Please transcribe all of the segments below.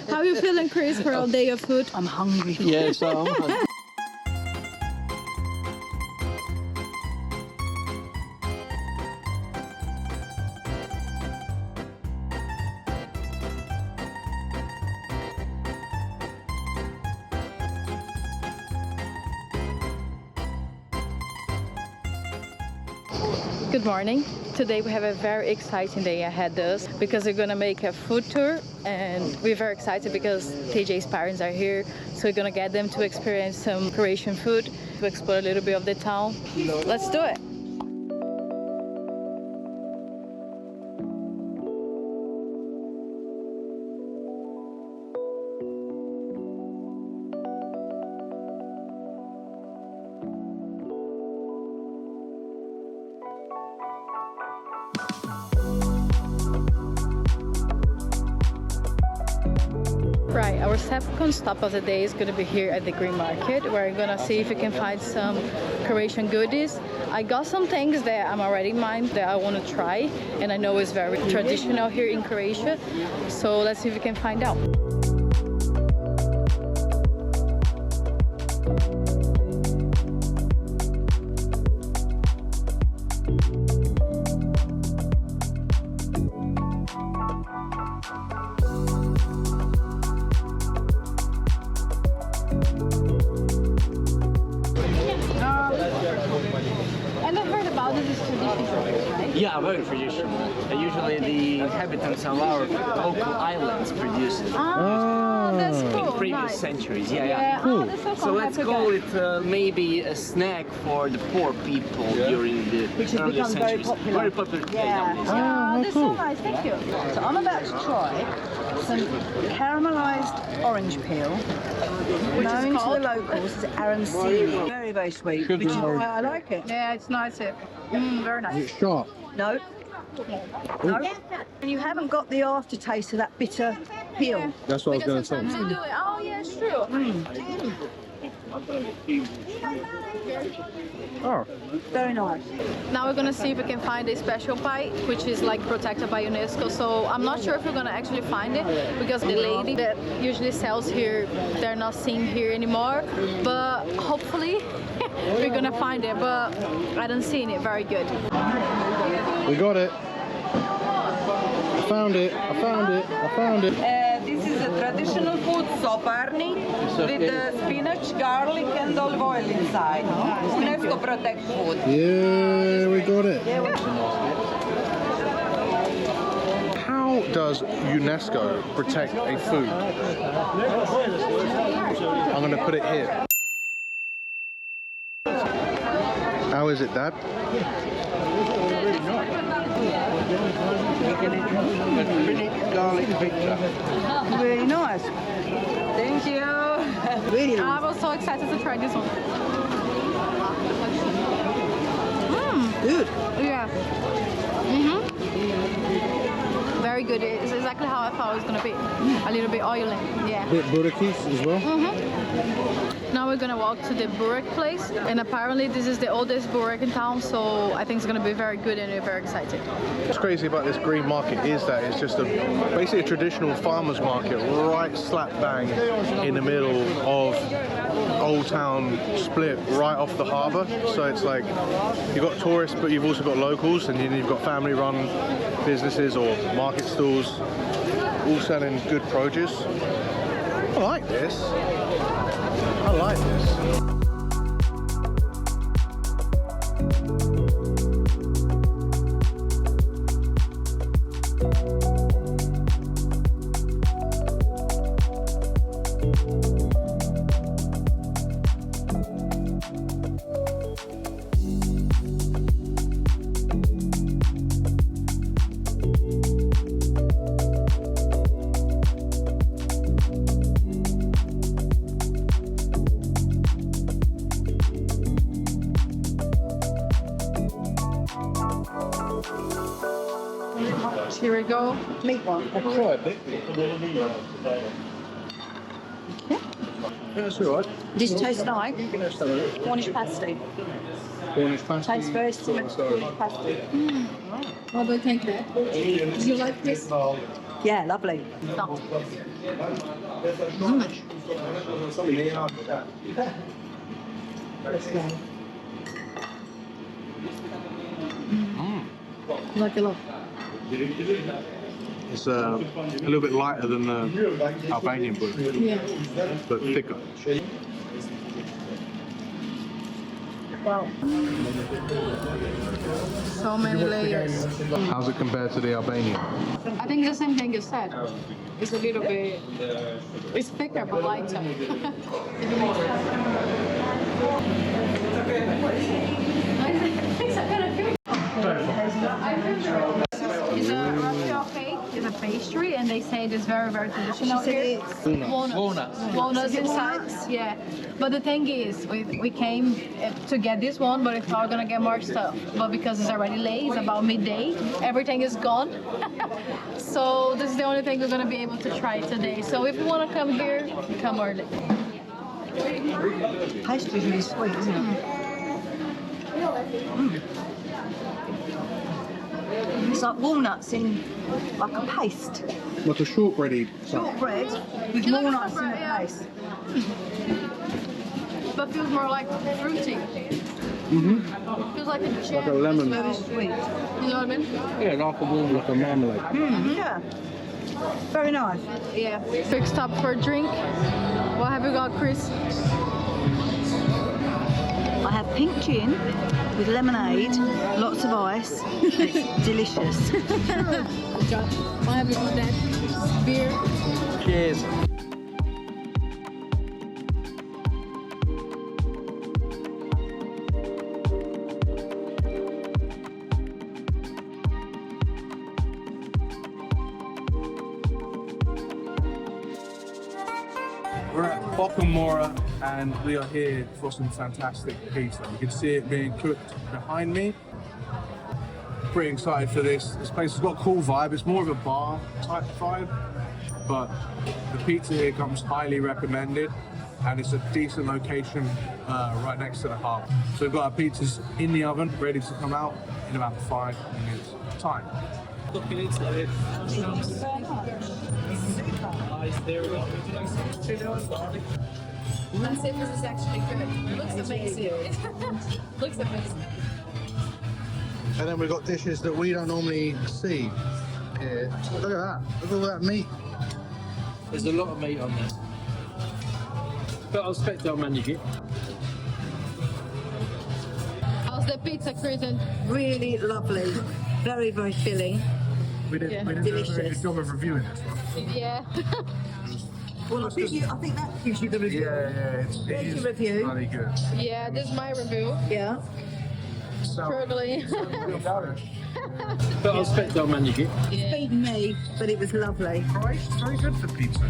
How are you feeling, Chris, for our day of food? I'm hungry. Yeah, so Good morning. Today we have a very exciting day ahead of us because we're gonna make a food tour, and we're very excited because TJ's parents are here, so we're gonna get them to experience some Croatian food, to explore a little bit of the town. Let's do it. Right, our second stop of the day is going to be here at the Green Market, where we're going to see if we can find some Croatian goodies. I got some things that I'm already in mind that I want to try, and I know it's very traditional here in Croatia, so let's see if we can find out. And I heard about this is traditional, right? yeah, very traditional. Usually the inhabitants of our local islands produce it. Oh, that's cool. In previous Nice. centuries, Yeah, cool. oh, that's so So cool. let's I call forgot. it maybe a snack for the poor people during the Which has early become very centuries. popular. Very popular today Yeah. nowadays. Oh, that's so nice. Thank you. So I'm about to try some caramelised orange peel, known to the locals as Arancini. Very, very sweet, Good which is one. why I like it. Yeah, it's nice here. Very nice. It's sharp. No. No. And you haven't got the aftertaste of that bitter peel. That's what I was going to say. Sometimes they do it. Oh, yeah, it's true. Oh, Very nice. Now we're gonna see if we can find a special bite, which is like protected by UNESCO. So I'm not sure if we're gonna actually find it because the lady that usually sells here, they're not seen here anymore. But hopefully we're gonna find it. But I don't see it. Very good. we got it. I found it. I found it. I found it. This is a traditional food, Soparnik, with spinach, garlic and olive oil inside. UNESCO protect food. Yeah, we got it. How does UNESCO protect a food? I'm going to put it here. How is it, Dad? Garlic pizza. Really nice. Thank you. Really I nice. was so excited to try this one. Good. Yeah. Very good. It's exactly how I thought it was gonna be. A little bit oily. Yeah. Bit Burekis as well. Now we're gonna walk to the Burek place, and apparently this is the oldest Burek in town, so I think it's gonna be very good, and we're very excited. What's crazy about this green market is that it's just basically a traditional farmer's market right slap bang in the middle of Old Town Split, right off the harbour. So it's like you've got tourists, but you've also got locals, and then you've got family-run businesses or market stalls all selling good produce. I like this. I like this. Here we go. Meat one. I'll try a bit. That's all right. This tastes like Cornish pasty. Cornish pasty. Tastes very similar to Cornish pasty. What do you think? Do you like this? Yeah, lovely. Stop. Like a lot. It's a little bit lighter than the Albanian Burek, Yeah. but thicker. Wow. So many layers. How's it compared to the Albanian? I think the same thing you said. It's a little bit, it's thicker but lighter. It's a Russia cake, it's a pastry, and they say it's very, very traditional here. Walnuts inside, yeah. But the thing is, we came to get this one, but we thought we're gonna get more stuff. But because it's already late, it's about midday, everything is gone. So this is the only thing we're gonna be able to try today. So if you wanna come here, come early. Pastry's really sweet, isn't it? It's like walnuts in like a paste. Like a shortbready. Shortbread with You like walnuts in shortbread, a yeah. paste. But feels more like fruity. Feels like a jam. Like a lemon. Very sweet. You know what I mean? Yeah, like a walnut, like a marmalade. Yeah. Very nice. Yeah. Big stop for a drink. What have you got, Chris? I have pink gin with lemonade, lots of ice. It's delicious. What have you got, Dad? Beer. Cheers. We're at Boramorra and we are here for some fantastic pizza. You can see it being cooked behind me. Pretty excited for this. This place has got a cool vibe. It's more of a bar type vibe, but the pizza here comes highly recommended and it's a decent location right next to the harbour. So we've got our pizzas in the oven, ready to come out in about 5 minutes time. Let's see if this is actually good. It looks amazing. Looks amazing. And then we've got dishes that we don't normally see here. Look at that. Look at all that meat. There's a lot of meat on this. But I'll expect I'll manage it. How's the pizza, Kristen? Really lovely. Very, very filling. We didn't do a very good job of reviewing this one. Yeah. Well, I think that gives you the review. Yeah, it There's is your review. bloody good. Yeah, this is my review. Yeah. Struggling. But I'll expect I'll manage it. It's beaten me, but it was lovely. Price, very good for pizza.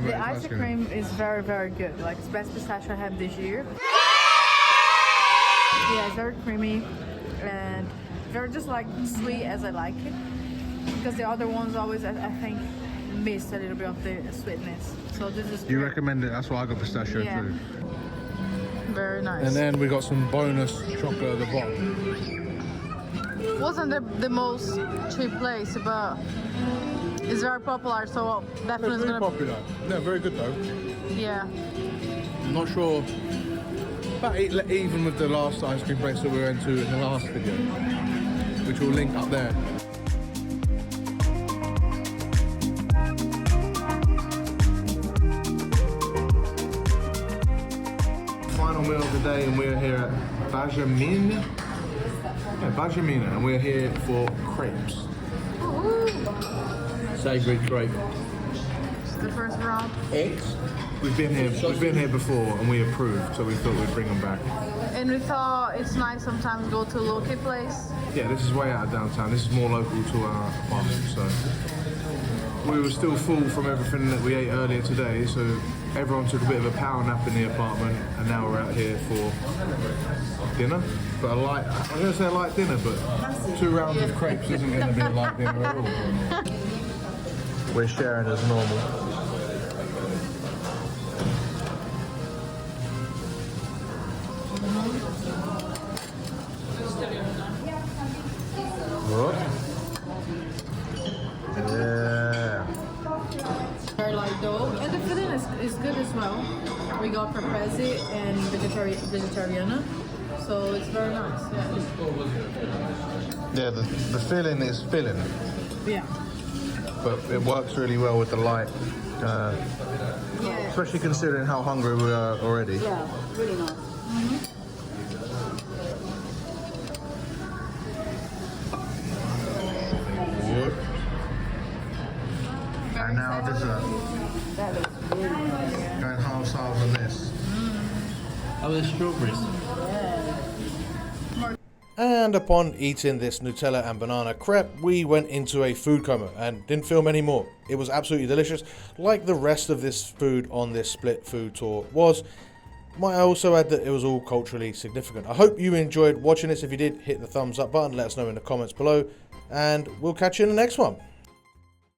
The ice cream is very, very good. Like, it's best pistachio I have this year. Yeah, it's very creamy and very just like sweet as I like it. Because the other ones always, I think, miss a little bit of the sweetness. So this is You great. recommend it? That's what I got pistachio Yeah. too. Very nice. And then we got some bonus chocolate at the bottom. Wasn't the most cheap place, but it's very popular, so definitely Very gonna popular. Yeah, very good though. yeah. I'm not sure, but even with the last ice cream place that we went to in the last video, which we'll link up there. Final meal of the day, and we're here at Bejamina. Yeah, Bejamina, and we're here for crepes. Savoury crepe. It's the first round. Eggs. We've been here before, and we approved, so we thought we'd bring them back. And we thought it's nice sometimes go to a local place. Yeah, this is way out of downtown. This is more local to our apartment, so we were still full from everything that we ate earlier today, so Everyone took a bit of a power nap in the apartment, and now we're out here for dinner. But I'm going to say a light dinner, but 2 rounds of crepes isn't going to be a light dinner at all. We're sharing as normal. What? Yeah. Like dough, and the filling is good as well. We got caprese and vegetariana, so it's very nice. Yeah, the filling is filling. Yeah. But it works really well with the light, especially considering how hungry we are already. Yeah, really nice. And now dessert. That looks really nice. Going half on this. Oh, the strawberries. And upon eating this Nutella and banana crepe, we went into a food coma and didn't film any more. It was absolutely delicious, like the rest of this food on this split food tour was. Might I also add that it was all culturally significant. I hope you enjoyed watching this. If you did, hit the thumbs up button, let us know in the comments below, and we'll catch you in the next one.